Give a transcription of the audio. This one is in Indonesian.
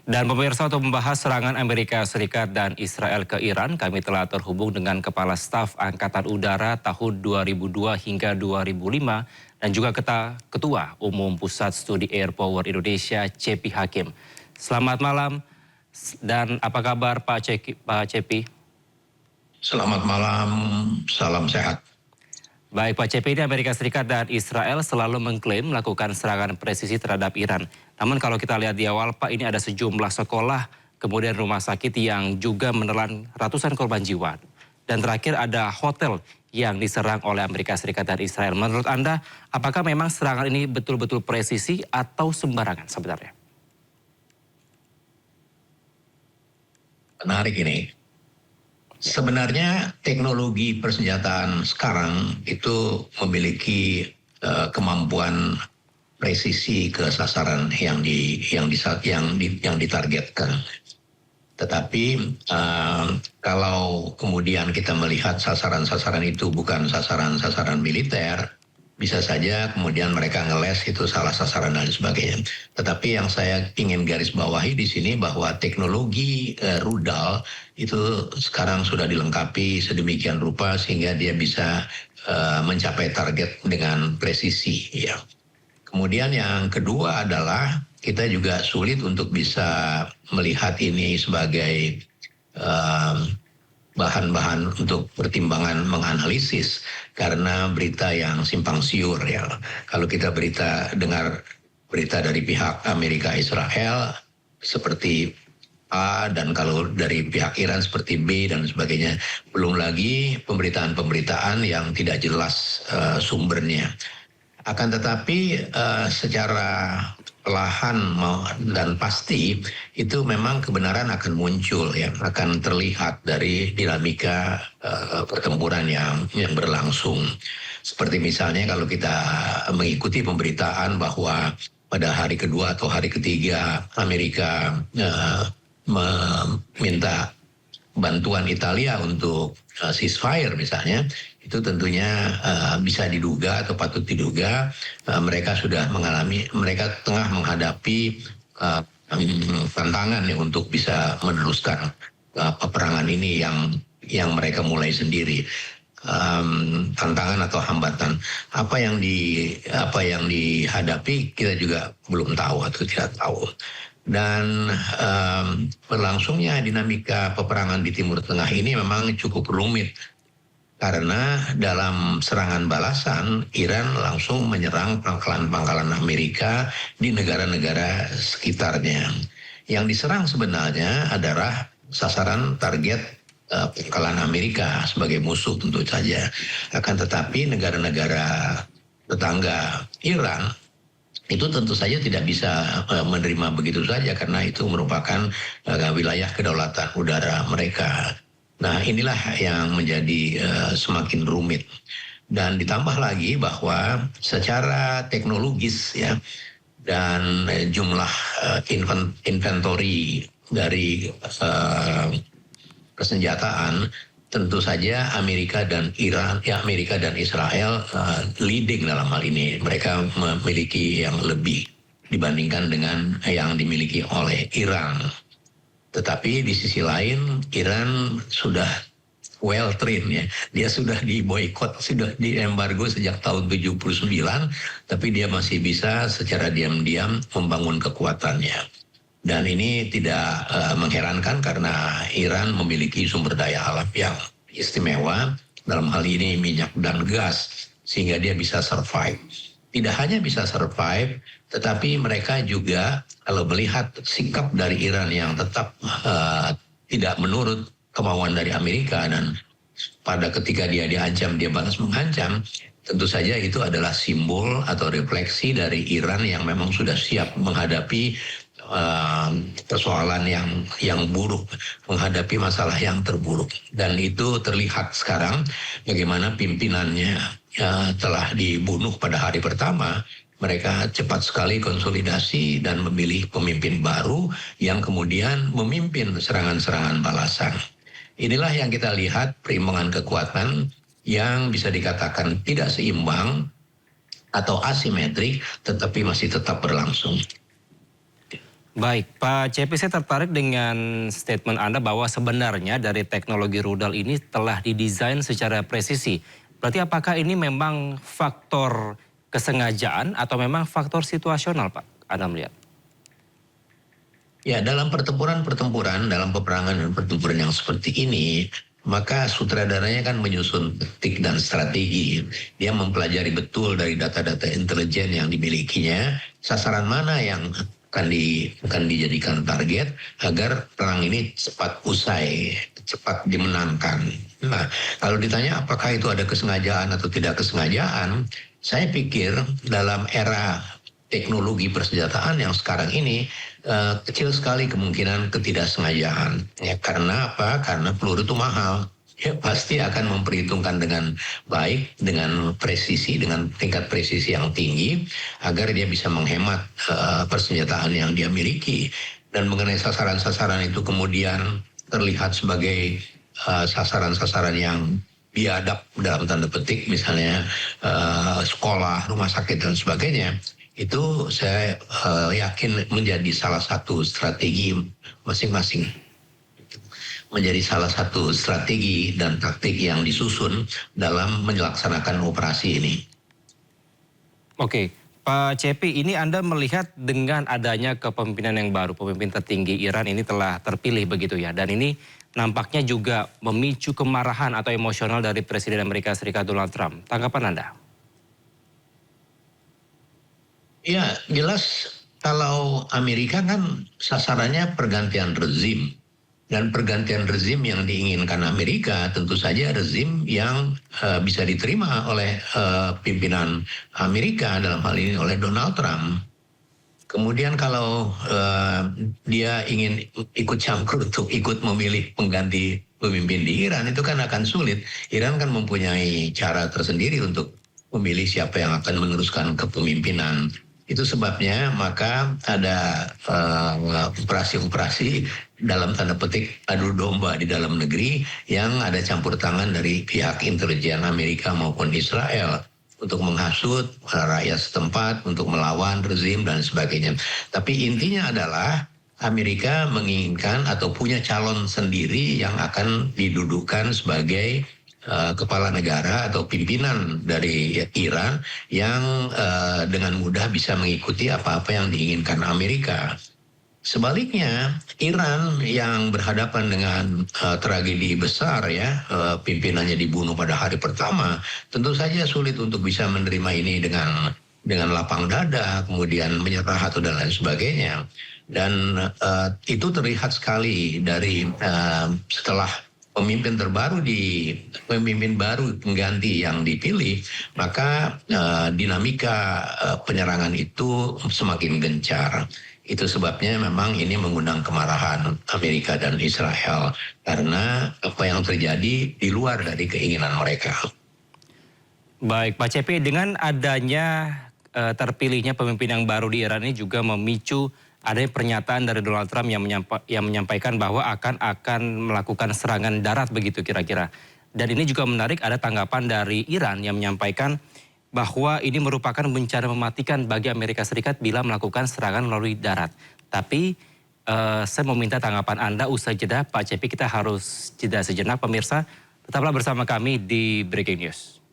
Dan pemirsa, untuk membahas serangan Amerika Serikat dan Israel ke Iran, kami telah terhubung dengan Kepala Staf Angkatan Udara tahun 2002 hingga 2005 dan juga Ketua Umum Pusat Studi Air Power Indonesia, Cepi Hakim. Selamat malam dan apa kabar Pak Cepi? Selamat malam, salam sehat. Baik Pak Cepi, ini Amerika Serikat dan Israel selalu mengklaim melakukan serangan presisi terhadap Iran. Namun kalau kita lihat di awal Pak, ini ada sejumlah sekolah, kemudian rumah sakit yang juga menelan ratusan korban jiwa. Dan terakhir ada hotel yang diserang oleh Amerika Serikat dan Israel. Menurut Anda, apakah memang serangan ini betul-betul presisi atau sembarangan sebenarnya? Menarik ini. Sebenarnya teknologi persenjataan sekarang itu memiliki kemampuan presisi ke sasaran yang ditargetkan. Tetapi kalau kemudian kita melihat sasaran-sasaran itu bukan sasaran-sasaran militer, bisa saja kemudian mereka ngeles itu salah sasaran dan sebagainya. Tetapi yang saya ingin garis bawahi di sini bahwa teknologi rudal itu sekarang sudah dilengkapi sedemikian rupa sehingga dia bisa mencapai target dengan presisi. Ya. Kemudian yang kedua adalah kita juga sulit untuk bisa melihat ini sebagai bahan-bahan untuk pertimbangan menganalisis karena berita yang simpang siur ya. Kalau kita dengar berita dari pihak Amerika Israel seperti A dan kalau dari pihak Iran seperti B dan sebagainya. Belum lagi pemberitaan-pemberitaan yang tidak jelas sumbernya. Akan tetapi secara perlahan dan pasti itu memang kebenaran akan muncul ya, akan terlihat dari dinamika pertempuran yang berlangsung. Seperti misalnya kalau kita mengikuti pemberitaan bahwa pada hari kedua atau hari ketiga Amerika meminta bantuan Italia untuk ceasefire misalnya, itu tentunya bisa diduga atau patut diduga mereka tengah menghadapi tantangan untuk bisa meneruskan peperangan ini yang mereka mulai sendiri. Tantangan atau hambatan apa yang dihadapi kita juga belum tahu atau tidak tahu. Dan berlangsungnya dinamika peperangan di Timur Tengah ini memang cukup rumit karena dalam serangan balasan Iran langsung menyerang pangkalan-pangkalan Amerika di negara-negara sekitarnya. Yang diserang sebenarnya adalah sasaran target pangkalan Amerika sebagai musuh tentu saja. Akan tetapi negara-negara tetangga Iran itu tentu saja tidak bisa menerima begitu saja karena itu merupakan wilayah kedaulatan udara mereka. Nah inilah yang menjadi semakin rumit. Dan ditambah lagi bahwa secara teknologis ya dan jumlah inventory dari persenjataan, tentu saja Amerika dan Israel leading dalam hal ini. Mereka memiliki yang lebih dibandingkan dengan yang dimiliki oleh Iran. Tetapi di sisi lain Iran sudah well trained ya. Dia sudah diboikot, sudah diembargo sejak tahun 79, tapi dia masih bisa secara diam-diam membangun kekuatannya. Dan ini tidak mengherankan karena Iran memiliki sumber daya alam yang istimewa, dalam hal ini minyak dan gas, sehingga dia bisa survive. Tidak hanya bisa survive, tetapi mereka juga kalau melihat sikap dari Iran yang tetap tidak menurut kemauan dari Amerika dan pada ketika dia diancam, dia balas mengancam, tentu saja itu adalah simbol atau refleksi dari Iran yang memang sudah siap menghadapi persoalan yang buruk, menghadapi masalah yang terburuk. Dan itu terlihat sekarang bagaimana pimpinannya telah dibunuh pada hari pertama. Mereka cepat sekali konsolidasi dan memilih pemimpin baru yang kemudian memimpin serangan-serangan balasan. Inilah yang kita lihat perimbangan kekuatan yang bisa dikatakan tidak seimbang atau asimetrik tetapi masih tetap berlangsung. Baik, Pak CP, saya tertarik dengan statement Anda bahwa sebenarnya dari teknologi rudal ini telah didesain secara presisi. Berarti apakah ini memang faktor kesengajaan atau memang faktor situasional, Pak? Anda melihat? Ya, dalam pertempuran-pertempuran, dalam peperangan dan pertempuran yang seperti ini, maka sutradaranya kan menyusun taktik dan strategi. Dia mempelajari betul dari data-data intelijen yang dimilikinya, sasaran mana yang akan dijadikan target agar perang ini cepat usai, cepat dimenangkan. Nah, kalau ditanya apakah itu ada kesengajaan atau tidak kesengajaan, saya pikir dalam era teknologi persenjataan yang sekarang ini kecil sekali kemungkinan ketidaksengajaan. Ya, karena apa? Karena peluru itu mahal. Ya, pasti akan memperhitungkan dengan baik, dengan presisi, dengan tingkat presisi yang tinggi, agar dia bisa menghemat persenjataan yang dia miliki. Dan mengenai sasaran-sasaran itu kemudian terlihat sebagai sasaran-sasaran yang biadab dalam tanda petik, misalnya sekolah, rumah sakit dan sebagainya, itu saya yakin menjadi salah satu strategi masing-masing, menjadi salah satu strategi dan taktik yang disusun dalam melaksanakan operasi ini. Oke, Pak CP, ini Anda melihat dengan adanya kepemimpinan yang baru, pemimpin tertinggi Iran ini telah terpilih begitu ya, dan ini nampaknya juga memicu kemarahan atau emosional dari Presiden Amerika Serikat Donald Trump. Tanggapan Anda? Ya, jelas kalau Amerika kan sasarannya pergantian rezim. Dan pergantian rezim yang diinginkan Amerika tentu saja rezim yang bisa diterima oleh pimpinan Amerika, dalam hal ini oleh Donald Trump. Kemudian kalau dia ingin ikut campur untuk ikut memilih pengganti pemimpin di Iran, itu kan akan sulit. Iran kan mempunyai cara tersendiri untuk memilih siapa yang akan meneruskan kepemimpinan. Itu sebabnya maka ada operasi-operasi dalam tanda petik adu domba di dalam negeri yang ada campur tangan dari pihak intelijen Amerika maupun Israel untuk menghasut rakyat setempat, untuk melawan rezim dan sebagainya. Tapi intinya adalah Amerika menginginkan atau punya calon sendiri yang akan didudukkan sebagai kepala negara atau pimpinan dari Iran yang dengan mudah bisa mengikuti apa-apa yang diinginkan Amerika. Sebaliknya, Iran yang berhadapan dengan tragedi besar ya, pimpinannya dibunuh pada hari pertama, tentu saja sulit untuk bisa menerima ini dengan lapang dada, kemudian menyerah atau dan lain sebagainya. Dan itu terlihat sekali dari setelah pemimpin baru pengganti yang dipilih, maka dinamika penyerangan itu semakin gencar. Itu sebabnya memang ini mengundang kemarahan Amerika dan Israel karena apa yang terjadi di luar dari keinginan mereka. Baik, Pak CP, dengan adanya terpilihnya pemimpin yang baru di Iran ini juga memicu adanya pernyataan dari Donald Trump yang menyampaikan bahwa akan melakukan serangan darat begitu kira-kira. Dan ini juga menarik, ada tanggapan dari Iran yang menyampaikan bahwa ini merupakan bencana mematikan bagi Amerika Serikat bila melakukan serangan melalui darat. Tapi saya meminta tanggapan Anda usai jeda, Pak CP, kita harus jeda sejenak pemirsa. Tetaplah bersama kami di Breaking News.